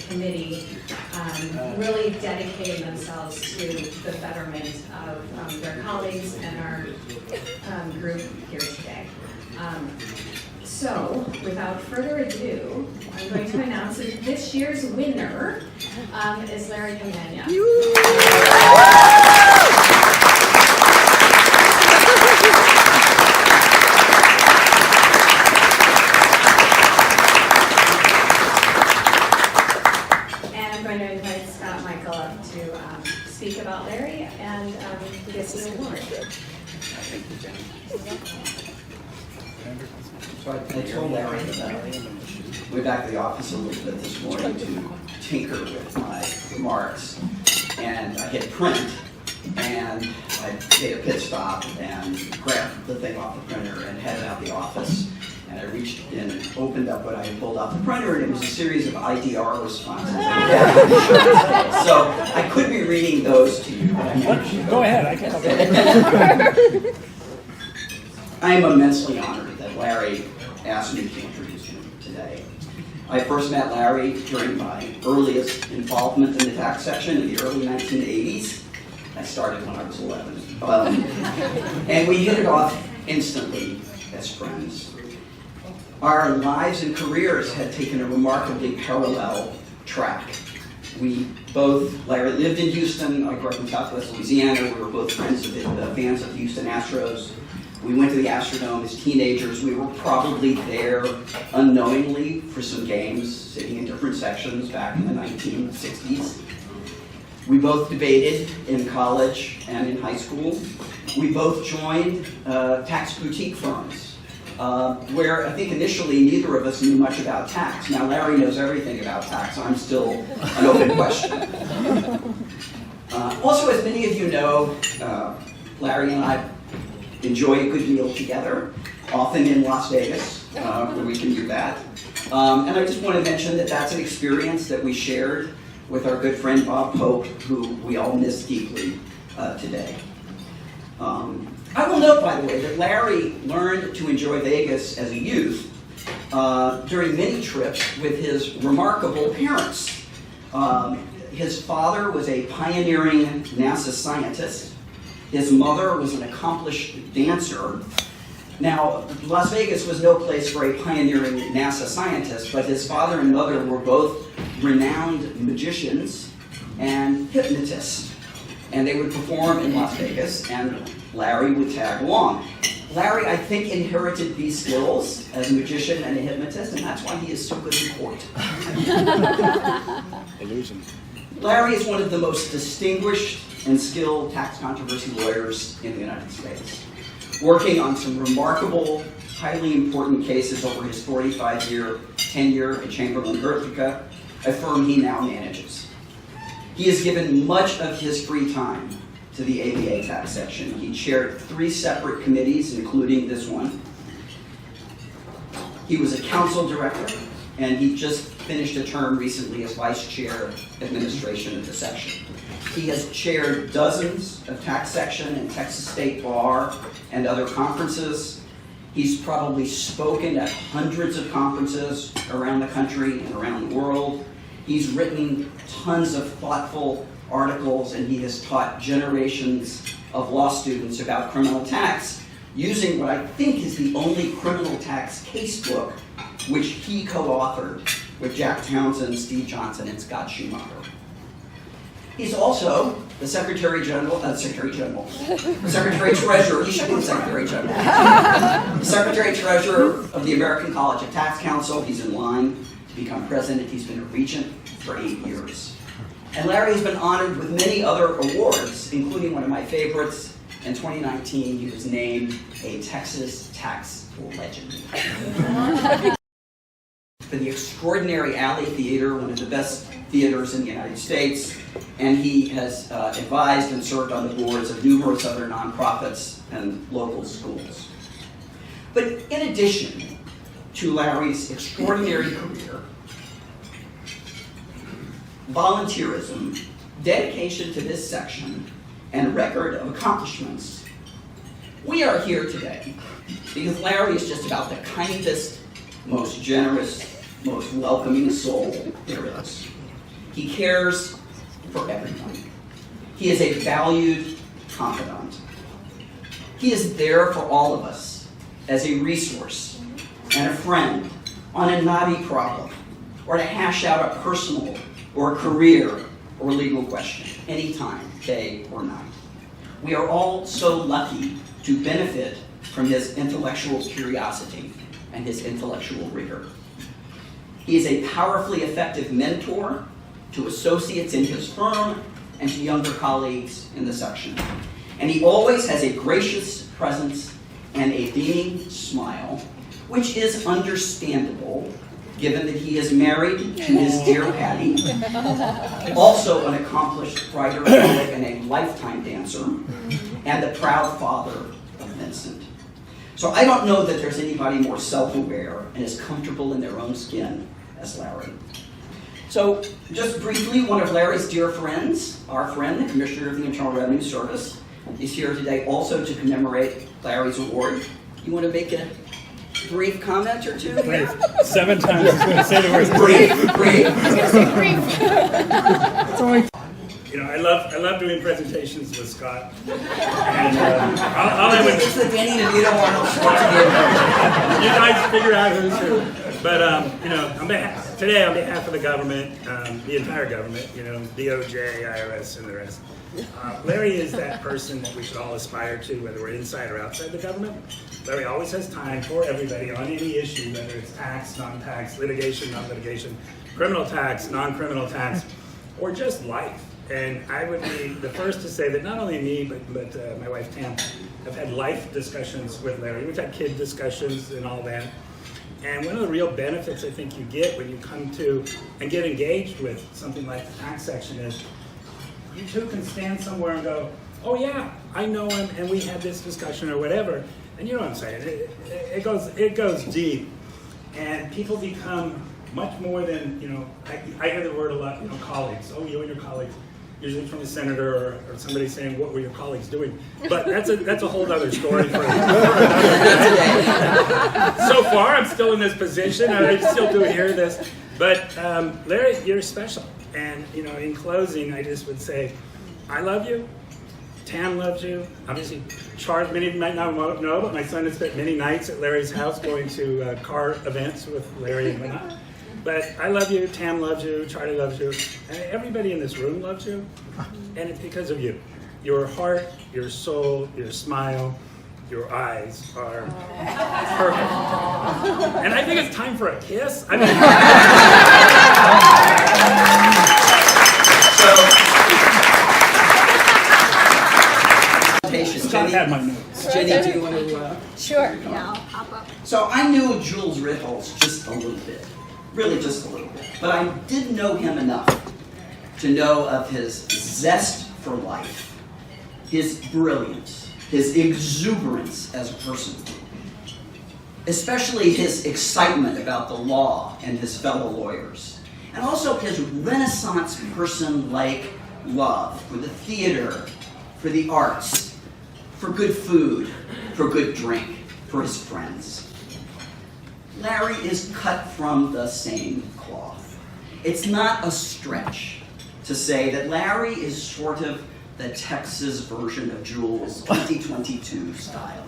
committee really dedicating themselves to the betterment of their colleagues and our group here today. So, without further ado, I'm going to announce that this year's winner is Larry Campagna. And I'm going to invite Scott Michael up to speak about Larry and get the award. So I told Larry that I went back to the office a little bit this morning to tinker with my remarks, and I hit print, and I made a pit stop and grabbed the thing off the printer and headed out the office. And I reached in and opened up what I had pulled off the printer, and it was a series of IDR responses. So I could be reading those to you. Go ahead. I can. I am immensely honored that Larry asked me to introduce him today. I first met Larry during my earliest involvement in the tax section in the early 1980s. I started when I was 11. And we hit it off instantly as friends. Our lives and careers had taken a remarkably parallel track. We both, Larry lived in Houston, I grew up in Southwest Louisiana, we were both fans of the fans of the Houston Astros. We went to the Astrodome as teenagers. We were probably there unknowingly for some games, sitting in different sections back in the 1960s. We both debated in college and in high school. We both joined tax boutique firms, where I think initially neither of us knew much about tax. Now Larry knows everything about tax. I'm still an open question. Also, as many of you know, Larry and I enjoy a good meal together, often in Las Vegas, where we can do that. And I just want to mention that that's an experience that we shared with our good friend Bob Pope, who we all miss deeply today. I will note, by the way, that Larry learned to enjoy Vegas as a youth during many trips with his remarkable parents. His father was a pioneering NASA scientist. His mother was an accomplished dancer. Now, Las Vegas was no place for a pioneering NASA scientist, but his father and mother were both renowned magicians and hypnotists. And they would perform in Las Vegas, and Larry would tag along. Larry, I think, inherited these skills as a magician and a hypnotist, and that's why he is so good in court. Illusion. Larry is one of the most distinguished and skilled tax controversy lawyers in the United States, working on some remarkable, highly important cases over his 45-year tenure at Chamberlain Hertlica, a firm he now manages. He has given much of his free time to the ABA tax section. He chaired 3 separate committees, including this one. He was a council director, and he just finished a term recently as vice chair of administration of the section. He has chaired dozens of tax section and Texas State Bar and other conferences. He's probably spoken at hundreds of conferences around the country and around the world. He's written tons of thoughtful articles, and he has taught generations of law students about criminal tax using what I think is the only criminal tax casebook which he co-authored with Jack Townsend, Steve Johnson, and Scott Schumacher. He's also the Secretary Treasurer, he should be the Secretary General. Secretary Treasurer of the American College of Tax Counsel. He's in line to become president. He's been a regent for 8 years. And Larry has been honored with many other awards, including one of my favorites. In 2019, he was named a Texas tax legend. For the extraordinary Alley Theater, one of the best theaters in the United States, and he has advised and served on the boards of numerous other nonprofits and local schools. But in addition to Larry's extraordinary career, volunteerism, dedication to this section, and record of accomplishments, we are here today because Larry is just about the kindest, most generous, most welcoming soul there is. He cares for everyone. He is a valued confidant. He is there for all of us as a resource and a friend on a knotty problem, or to hash out a personal or a career or legal question, anytime, day or night. We are all so lucky to benefit from his intellectual curiosity and his intellectual rigor. He is a powerfully effective mentor to associates in his firm and to younger colleagues in the section. And he always has a gracious presence and a beaming smile, which is understandable given that he is married to his dear Patty, also an accomplished writer, poet, and a lifetime dancer, and the proud father of Vincent. So I don't know that there's anybody more self-aware and as comfortable in their own skin as Larry. So just briefly, one of Larry's dear friends, our friend, the Commissioner of the Internal Revenue Service, is here today also to commemorate Larry's award. You want to make a brief comment or two? Brief. 7 times he's going to say the word brief. You know, I love doing presentations with Scott. And all I would... It's the Danny DeVito Arnold Schwarzenegger. You guys figure out who's who. But, you know, today on behalf of the government, the entire government, you know, DOJ, IRS, and the rest, Larry is that person that we should all aspire to, whether we're inside or outside the government. Larry always has time for everybody on any issue, whether it's tax, non-tax, litigation, non-litigation, criminal tax, non-criminal tax, or just life. And I would be the first to say that not only me, but my wife Tam have had life discussions with Larry. We've had kid discussions and all that. And one of the real benefits I think you get when you come to and get engaged with something like the tax section is you two can stand somewhere and go, oh yeah, I know him and we had this discussion or whatever. And you know what I'm saying, it goes deep. And people become much more than, you know, I hear the word a lot, you know, colleagues. Oh, you and your colleagues. Usually from a senator or somebody saying, what were your colleagues doing? But that's a whole other story for another day. So far, I'm still in this position, and I still do hear this. But Larry, you're special. And, you know, in closing, I just would say, I love you. Tam loves you. Obviously, Charles, many of you might not know, but my son has spent many nights at Larry's house going to car events with Larry and whatnot. But I love you, Tam loves you, Charlie loves you, and everybody in this room loves you, and it's because of you. Your heart, your soul, your smile, your eyes are perfect. And I think it's time for a kiss. I mean, Jenny, had my notes. Jenny, do you want to? Sure, yeah, I'll pop up. So I knew Jules Ritholz just a little bit. Really just a little bit. But I didn't know him enough to know of his zest for life, his brilliance, his exuberance as a person, especially his excitement about the law and his fellow lawyers, and also his Renaissance person-like love for the theater, for the arts, for good food, for good drink, for his friends. Larry is cut from the same cloth. It's not a stretch to say that Larry is sort of the Texas version of Jules' 2022 style.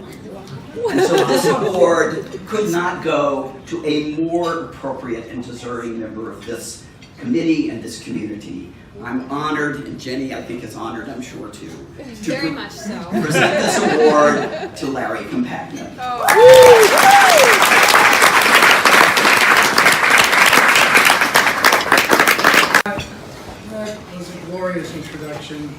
And so this award could not go to a more appropriate and deserving member of this committee and this community. I'm honored, and Jenny I think is honored, I'm sure too, Very much so. present this award to Larry Compagna. That was a glorious introduction.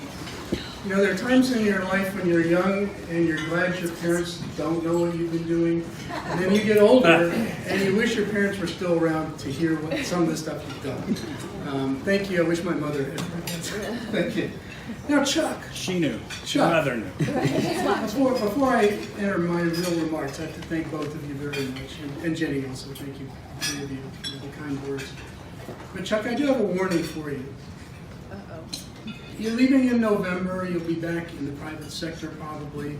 You know, there are times in your life when you're young and you're glad your parents don't know what you've been doing. And then you get older and you wish your parents were still around to hear some of the stuff you've done. Thank you. I wish my mother had. Thank you. Now, Chuck. She knew. Chuck. My mother knew. Before I enter my real remarks, I have to thank both of you very much. And Jenny also. Thank you, three of you, for the kind words. But Chuck, I do have a warning for you. You're leaving in November, you'll be back in the private sector probably.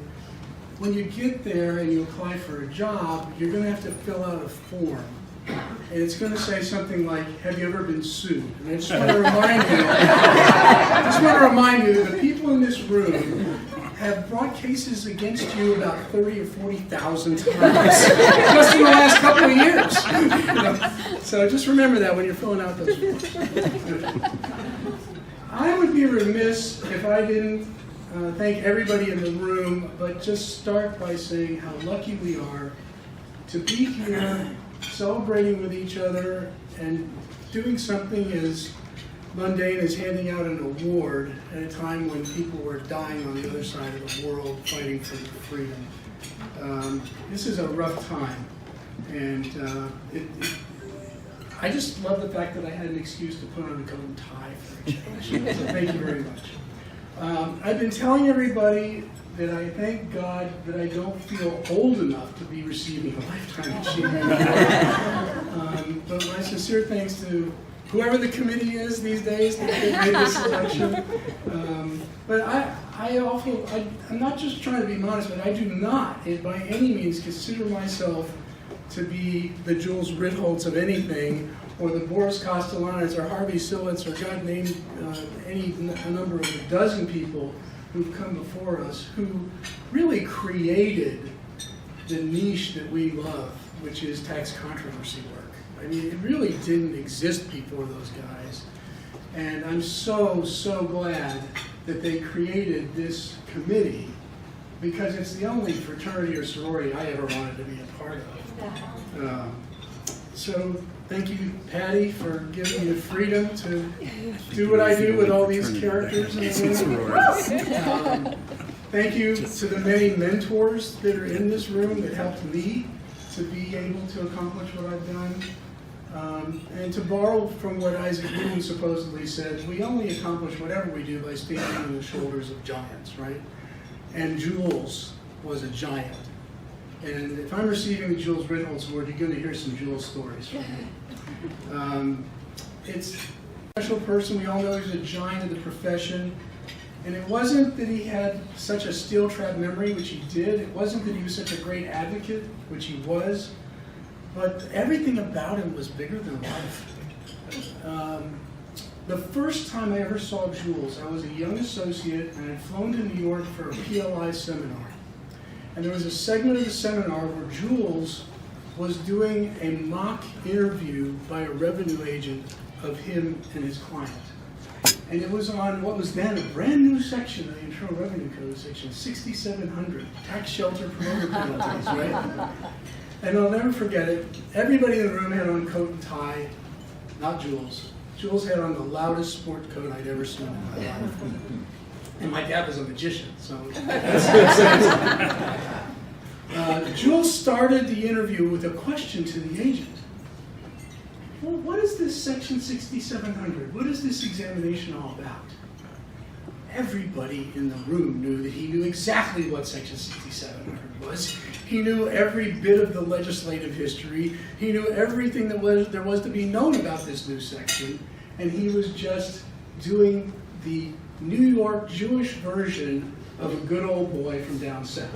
When you get there and you apply for a job, you're going to have to fill out a form And it's going to say something like, have you ever been sued? And I just want to remind you, that the people in this room have brought cases against you about 30 or 40,000 times just in the last couple of years. So just remember that when you're filling out those forms. I would be remiss if I didn't thank everybody in the room, but just start by saying how lucky we are to be here celebrating with each other and doing something as mundane as handing out an award at a time when people were dying on the other side of the world fighting for freedom. This is a rough time, and I just love the fact that I had an excuse to put on a coat and tie for a change. So thank you very much. I've been telling everybody that I thank God that I don't feel old enough to be receiving a Lifetime Achievement Award. But my sincere thanks to whoever the committee is these days that made this selection. But I'm not just trying to be modest, but I do not, by any means, consider myself to be the Jules Ritholz of anything, or the Boris Castellanos, or Harvey Silitz, or God name a number of a dozen people who've come before us, who really created the niche that we love, which is tax controversy work. I mean, it really didn't exist before those guys. And I'm so, so glad that they created this committee, because it's the only fraternity or sorority I ever wanted to be a part of. So thank you, Patty, for giving me the freedom to do what I do with all these characters in the room. Thank you to the many mentors that are in this room that helped me to be able to accomplish what I've done. And to borrow from what Isaac Newton supposedly said, we only accomplish whatever we do by standing on the shoulders of giants, right? And Jules was a giant. And if I'm receiving the Jules Ritholz Award, you're going to hear some Jules stories from me. It's a special person. We all know he's a giant of the profession. And it wasn't that he had such a steel-trap memory, which he did. It wasn't that he was such a great advocate, which he was. But everything about him was bigger than life. The first time I ever saw Jules, I was a young associate, and I had flown to New York for a PLI seminar. And there was a segment of the seminar where Jules was doing a mock interview by a revenue agent of him and his client. And it was on what was then a brand new section of the Internal Revenue Code, section 6700, tax shelter promoter penalties, right? And I'll never forget it. Everybody in the room had on coat and tie, not Jules. Jules had on the loudest sport coat I'd ever seen in my life. And my dad was a magician, so Jules started the interview with a question to the agent. Well, what is this section 6700? What is this examination all about? Everybody in the room knew that he knew exactly what section 6700 was. He knew every bit of the legislative history. He knew everything that there was to be known about this new section. And he was just doing the New York Jewish version of a good old boy from down south.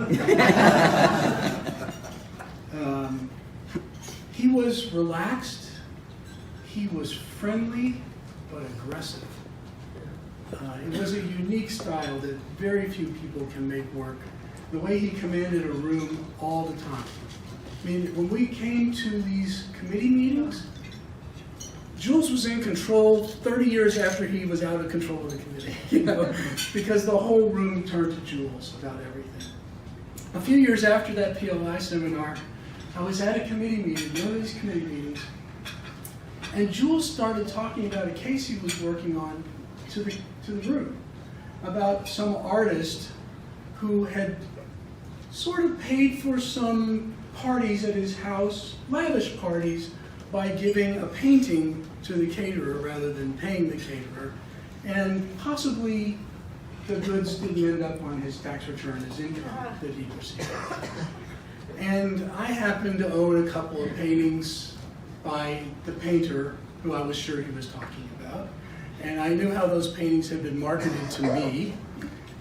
He was relaxed, he was friendly, but aggressive. It was a unique style that very few people can make work. The way he commanded a room all the time. I mean, when we came to these committee meetings, Jules was in control 30 years after he was out of control of the committee, because the whole room turned to Jules about everything. A few years after that PLI seminar, I was at a committee meeting, one of these committee meetings, and Jules started talking about a case he was working on to the room, about some artist who had sort of paid for some parties at his house, lavish parties, by giving a painting to the caterer rather than paying the caterer. And possibly the goods didn't end up on his tax return as income that he received. And I happened to own a couple of paintings by the painter who I was sure he was talking about. And I knew how those paintings had been marketed to me.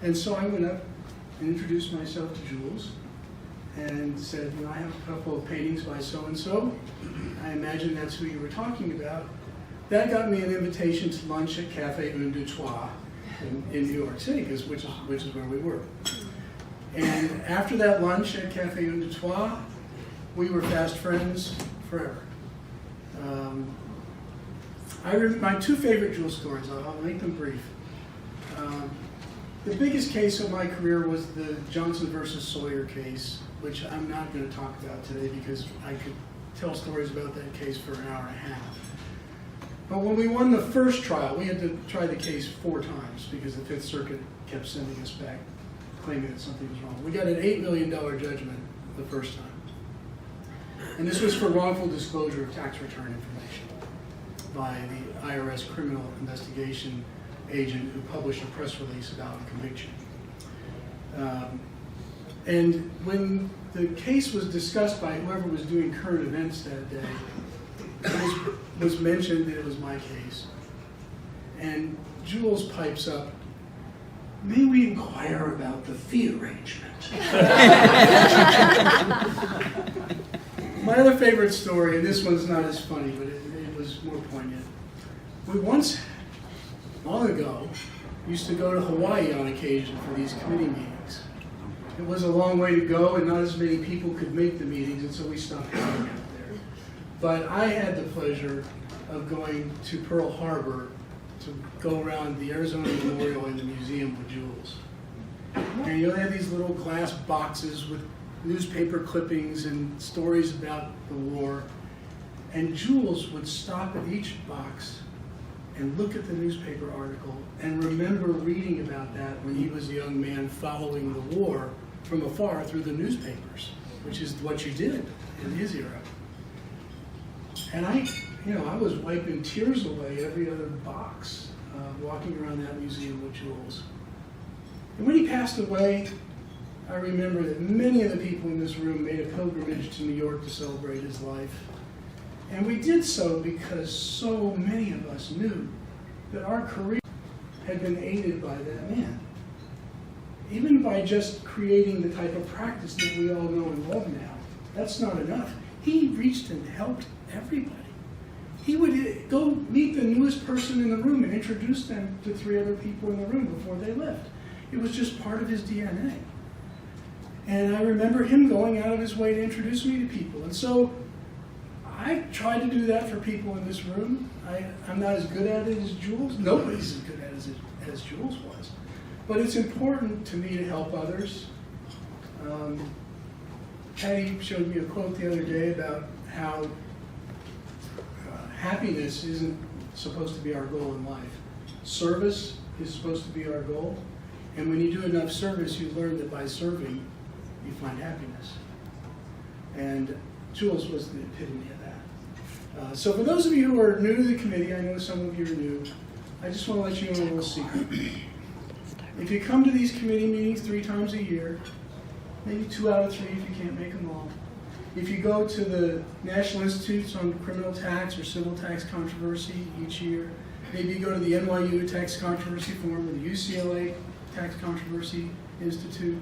And so I went up and introduced myself to Jules. and said, you know, I have a couple of paintings by so-and-so. I imagine that's who you were talking about. That got me an invitation to lunch at Cafe Un Deux Trois in New York City, which is where we were. And after that lunch at Cafe Un Deux Trois, we were fast friends forever. My two favorite Jules stories, I'll make them brief. The biggest case of my career was the Johnson versus Sawyer case, which I'm not going to talk about today because I could tell stories about that case for an hour and a half. But when we won the first trial, we had to try the case 4 times because the Fifth Circuit kept sending us back, claiming that something was wrong. We got an $8 million judgment the first time. And this was for wrongful disclosure of tax return information by the IRS criminal investigation agent who published a press release about a conviction. And when the case was discussed by whoever was doing current events that day, it was mentioned that it was my case. And Jules pipes up, "May we inquire about the fee arrangement?" My other favorite story, and this one's not as funny, but it was more poignant. We once, long ago, used to go to Hawaii on occasion for these committee meetings. It was a long way to go, and not as many people could make the meetings, and so we stopped hanging out there. But I had the pleasure of going to Pearl Harbor to go around the Arizona Memorial and the museum with Jules. And you know, they had these little glass boxes with newspaper clippings and stories about the war. And Jules would stop at each box and look at the newspaper article and remember reading about that when he was a young man following the war from afar through the newspapers, which is what you did in his era. And I was wiping tears away every other box, walking around that museum with Jules. And when he passed away, I remember that many of the people in this room made a pilgrimage to New York to celebrate his life. And we did so because so many of us knew that our career had been aided by that man. Even by just creating the type of practice that we all know and love now, that's not enough. He reached and helped everybody. He would go meet the newest person in the room and introduce them to 3 other people in the room before they left. It was just part of his DNA. And I remember him going out of his way to introduce me to people. And so I tried to do that for people in this room. I'm not as good at it as Jules. Nobody's as good at it as Jules was. But it's important to me to help others. Patty showed me a quote the other day about how happiness isn't supposed to be our goal in life. Service is supposed to be our goal. And when you do enough service, you learn that by serving, you find happiness. And Jules was the epitome of that. So for those of you who are new to the committee, I know some of you are new, I just want to let you know a little secret. If you come to these committee meetings 3 times a year, maybe 2 out of 3 if you can't make them all. If you go to the National Institutes on Criminal Tax or Civil Tax Controversy each year, maybe you go to the NYU Tax Controversy Forum or the UCLA Tax Controversy Institute,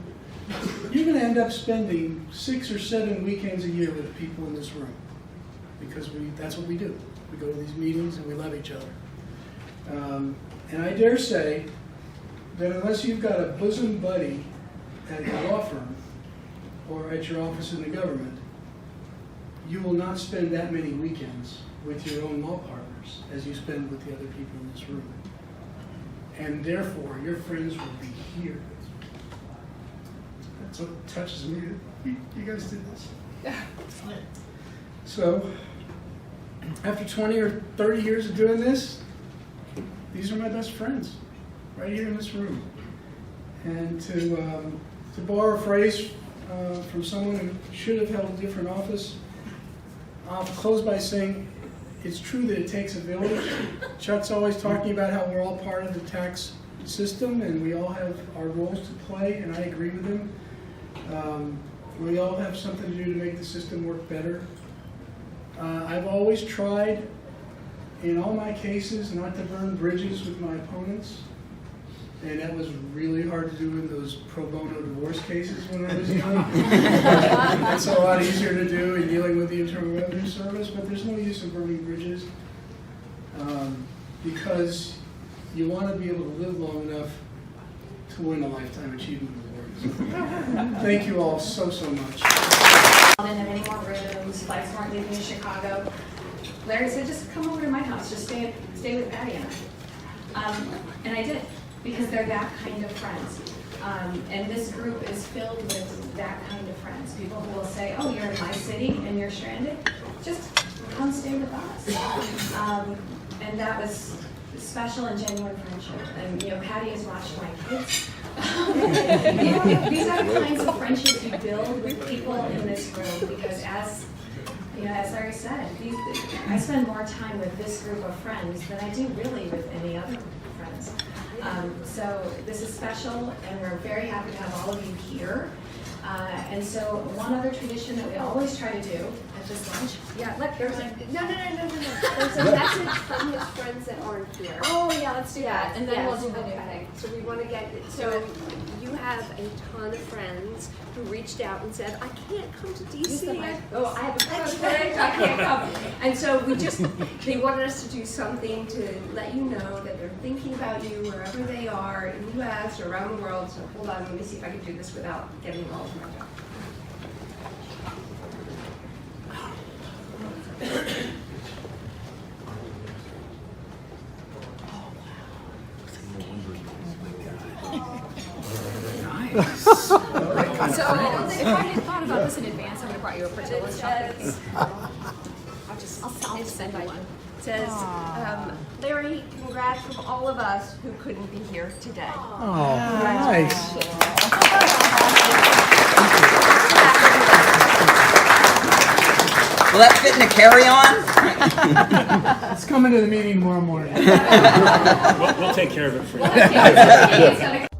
you're going to end up spending 6 or 7 weekends a year with the people in this room. Because that's what we do. We go to these meetings and we love each other. And I dare say that unless you've got a bosom buddy at your law firm or at your office in the government, you will not spend that many weekends with your own law partners as you spend with the other people in this room. And therefore, your friends will be here. That's what touches me. You guys did this. So, after 20 or 30 years of doing this, these are my best friends, right here in this room. And to borrow a phrase from someone who should have held a different office, I'll close by saying it's true that it takes a village. Chuck's always talking about how we're all part of the tax system and we all have our roles to play, and I agree with him. We all have something to do to make the system work better. I've always tried, in all my cases, not to burn bridges with my opponents. And that was really hard to do in those pro bono divorce cases when I was young. It's a lot easier to do in dealing with the Internal Revenue Service, but there's no use in burning bridges. Because you want to be able to live long enough to win a Lifetime Achievement Award. So, thank you all so much. I didn't have any more rooms, flights weren't leaving Chicago. Larry said, just come over to my house, just stay with Patty and I. And I did, because they're that kind of friends. And this group is filled with that kind of friends. People who will say, oh, you're in my city and you're stranded, just come stay with us. And that was special and genuine friendship. And Patty has watched my kids. These are the kinds of friendships you build with people in this room, because as Larry said, I spend more time with this group of friends than I do really with any other friends. So this is special, and we're very happy to have all of you here. And so one other tradition that we always try to do at this lunch. Yeah, look, there's a... No. There's a message from his friends that aren't here. Oh, yeah, let's do that. And then Yes, we'll do the new okay. thing. So we want to get, so you have a ton of friends who reached out and said, I can't come to DC. Oh, I have a conflict, I can't come. And so they wanted us to do something to let you know that they're thinking about you wherever they are, in the US or around the world. So hold on, let me see if I can do this without getting all of my job. So if I had thought about this in advance, I would have brought you a Portillo chocolate. I'll send you one. It says, Larry, congrats from all of us who couldn't be here today. Oh, nice. Will that fit in a carry-on? Let's come into the meeting tomorrow morning. We'll take care of it for you. Well, okay, so